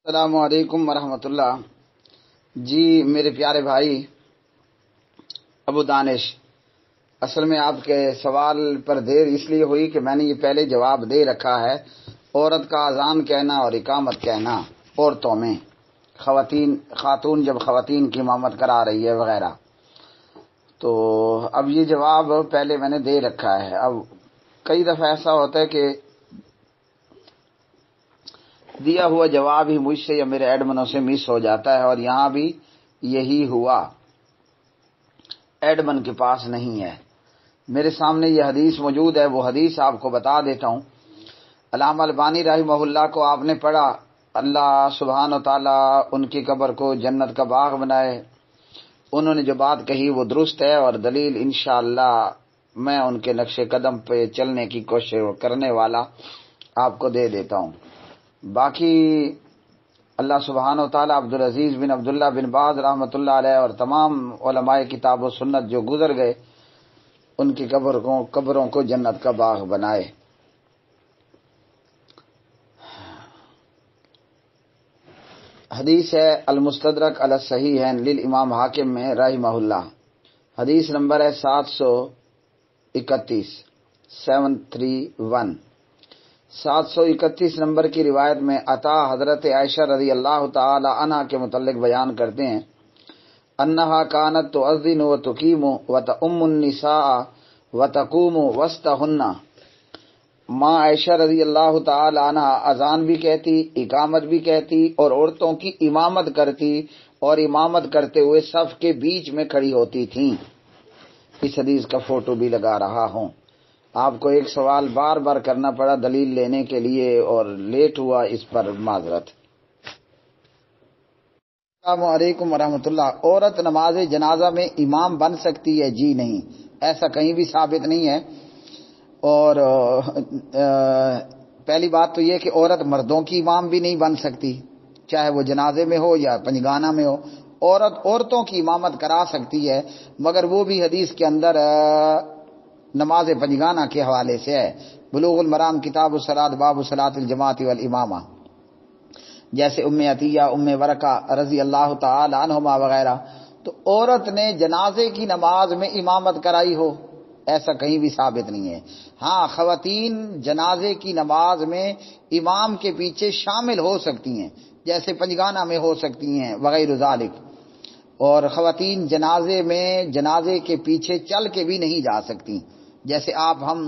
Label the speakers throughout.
Speaker 1: السلام علیکم ورحمۃ اللہ۔ جی میرے پیارے بھائی ابو دانش، اصل میں آپ کے سوال پر دیر اس لیے ہوئی کہ میں نے یہ پہلے جواب دے رکھا ہے۔ عورت کا اذان کہنا اور اقامت کہنا عورتوں میں، خاتون جب خواتین کی امامت کرا رہی ہے وغیرہ، تو اب یہ جواب پہلے میں نے دے رکھا ہے۔ اب کئی دفعہ ایسا ہوتا ہے کہ دیا ہوا جواب ہی مجھ سے یا میرے ایڈمنوں سے مس ہو جاتا ہے، اور یہاں بھی یہی ہوا، ایڈمن کے پاس نہیں ہے۔ میرے سامنے یہ حدیث موجود ہے، وہ حدیث آپ کو بتا دیتا ہوں۔ علامہ البانی رحمہ اللہ کو آپ نے پڑھا، اللہ سبحانہ و تعالیٰ ان کی قبر کو جنت کا باغ بنائے۔ انہوں نے جو بات کہی وہ درست ہے، اور دلیل انشاءاللہ میں ان کے نقش قدم پہ چلنے کی کوشش کرنے والا آپ کو دے دیتا ہوں۔ باقی اللہ سبحانہ و تعالیٰ عبدالعزیز بن عبداللہ بن باز رحمۃ اللہ علیہ اور تمام علماء کتاب و سنت جو گزر گئے، ان کی قبروں کو جنت کا باغ بنائے۔ حدیث ہے المستدرک علی الصحیحین للامام حاکم میں رحمہ اللہ، حدیث نمبر ہے 731 731 نمبر کی روایت میں عطا حضرت عائشہ رضی اللہ تعالی عنہا کے متعلق بیان کرتے ہیں، انہا کانت تؤذن وتقیم وتؤم النساء وتقوم وسطہن۔ ماں عائشہ رضی اللہ تعالی عنہا اذان بھی کہتی، اقامت بھی کہتی، اور عورتوں کی امامت کرتی، اور امامت کرتے ہوئے صف کے بیچ میں کھڑی ہوتی تھیں۔ اس حدیث کا فوٹو بھی لگا رہا ہوں۔ آپ کو ایک سوال بار بار کرنا پڑا دلیل لینے کے لیے اور لیٹ ہوا، اس پر معذرت۔ السلام علیکم ورحمۃ اللہ۔ عورت نماز جنازہ میں امام بن سکتی ہے؟ جی نہیں، ایسا کہیں بھی ثابت نہیں ہے۔ اور پہلی بات تو یہ کہ عورت مردوں کی امام بھی نہیں بن سکتی، چاہے وہ جنازے میں ہو یا پنجگانہ میں ہو۔ عورت عورتوں کی امامت کرا سکتی ہے، مگر وہ بھی حدیث کے اندر نماز پنجگانہ کے حوالے سے ہے۔ بلوغ المرام کتاب الصلاۃ باب صلاۃ الجماعت والامامہ، جیسے ام عطیہ، ام ورقہ رضی اللہ تعالی عنہما وغیرہ۔ تو عورت نے جنازے کی نماز میں امامت کرائی ہو، ایسا کہیں بھی ثابت نہیں ہے۔ ہاں، خواتین جنازے کی نماز میں امام کے پیچھے شامل ہو سکتی ہیں، جیسے پنجگانہ میں ہو سکتی ہیں وغیرہ ذالک۔ اور خواتین جنازے میں جنازے کے پیچھے چل کے بھی نہیں جا سکتی، جیسے ہم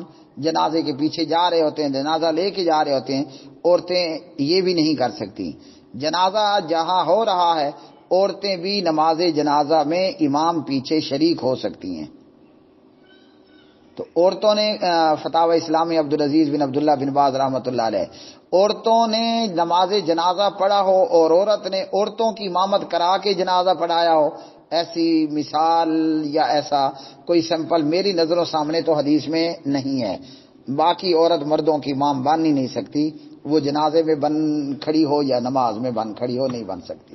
Speaker 1: جنازے کے پیچھے جا رہے ہوتے ہیں، جنازہ لے کے جا رہے ہوتے ہیں، عورتیں یہ بھی نہیں کر سکتی۔ جنازہ جہاں ہو رہا ہے، عورتیں بھی نماز جنازہ میں امام پیچھے شریک ہو سکتی ہیں۔ تو عورتوں نے فتاوی اسلامی عبدالعزیز بن عبداللہ بن باز رحمۃ اللہ علیہ، عورتوں نے نماز جنازہ پڑھا ہو اور عورت نے عورتوں کی امامت کرا کے جنازہ پڑھایا ہو، ایسی مثال یا ایسا کوئی سمپل میری نظروں سامنے تو حدیث میں نہیں ہے۔ باقی عورت مردوں کی امام بن ہی نہیں سکتی، وہ جنازے میں بن کھڑی ہو یا نماز میں بن کھڑی ہو نہیں بن سکتی۔